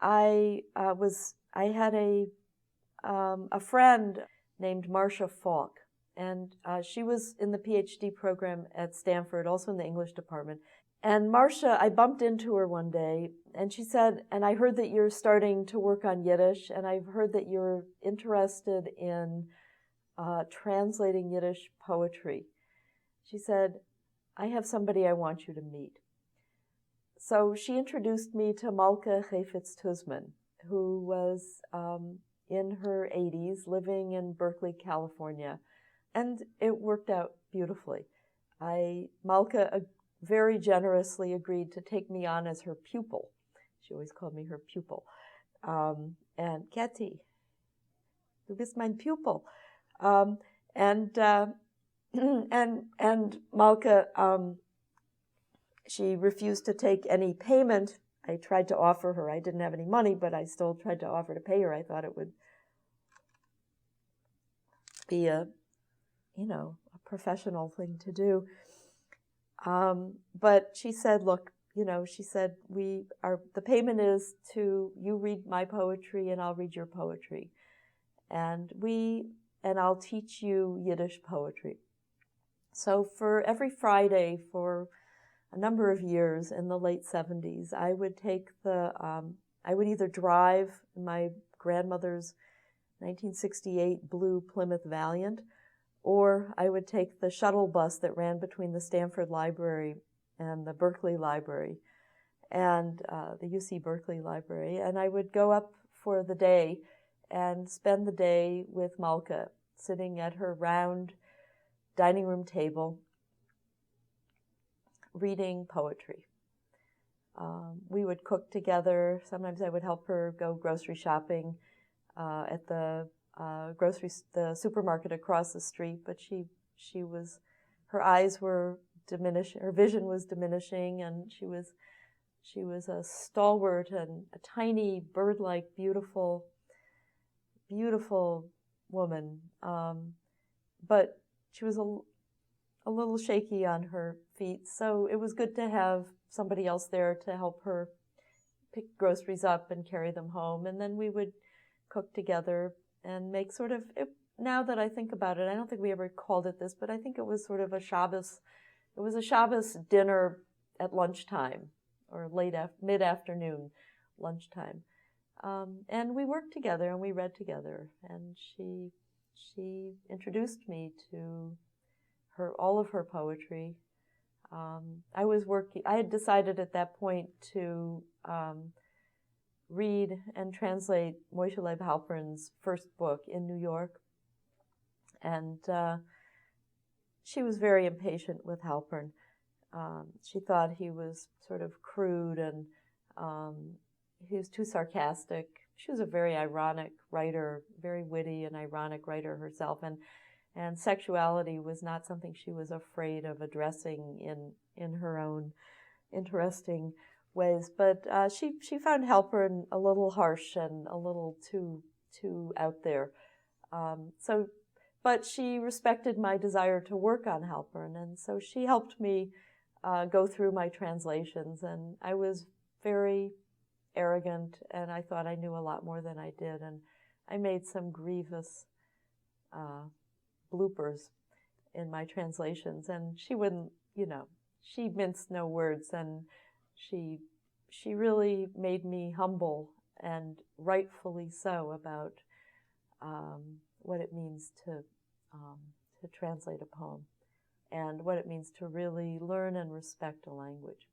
I had a friend named Marcia Falk, and she was in the PhD program at Stanford, also in the English department. And Marcia, I bumped into her one day, and she said, and I heard that you're starting to work on Yiddish, and I've heard that you're interested in translating Yiddish poetry. She said, I have somebody I want you to meet. So she introduced me to Malka Heifetz Tussman, who was in her 80s, living in Berkeley, California, and it worked out beautifully. Malka very generously agreed to take me on as her pupil. She always called me her pupil. And Katy, du bist mein Pupil. And Malka, she refused to take any payment. I tried to offer her. I didn't have any money, but I still tried to offer to pay her. I thought it would be a professional thing to do. But she said, look, she said, the payment is to you read my poetry and I'll read your poetry. And I'll teach you Yiddish poetry. So for every Friday for a number of years in the late 70s, I would I would either drive my grandmother's 1968 blue Plymouth Valiant, or I would take the shuttle bus that ran between the Stanford Library and the Berkeley Library, and the UC Berkeley Library, and I would go up for the day and spend the day with Malka, sitting at her round dining room table, reading poetry. We would cook together. Sometimes I would help her go grocery shopping at the supermarket across the street, but her eyes were diminishing, her vision was diminishing, and she was a stalwart and a tiny, bird-like, beautiful woman. But she was a little shaky on her feet, so it was good to have somebody else there to help her pick groceries up and carry them home, and then we would cook together and make now that I think about it, I don't think we ever called it this, but I think it was sort of a Shabbos dinner at lunchtime, or mid-afternoon lunchtime. And we worked together and we read together, and she introduced me to all of her poetry. I had decided at that point to read and translate Moyshe-Leyb Halpern's first book in New York. And she was very impatient with Halpern. She thought he was sort of crude and he was too sarcastic. She was a very ironic writer, very witty and ironic writer herself, and sexuality was not something she was afraid of addressing in her own interesting ways. But she found Halpern a little harsh and a little too out there. But she respected my desire to work on Halpern, and so she helped me go through my translations, and I was very arrogant, and I thought I knew a lot more than I did, and I made some grievous bloopers in my translations, and she wouldn't, she minced no words, and she really made me humble, and rightfully so, about what it means to translate a poem, and what it means to really learn and respect a language.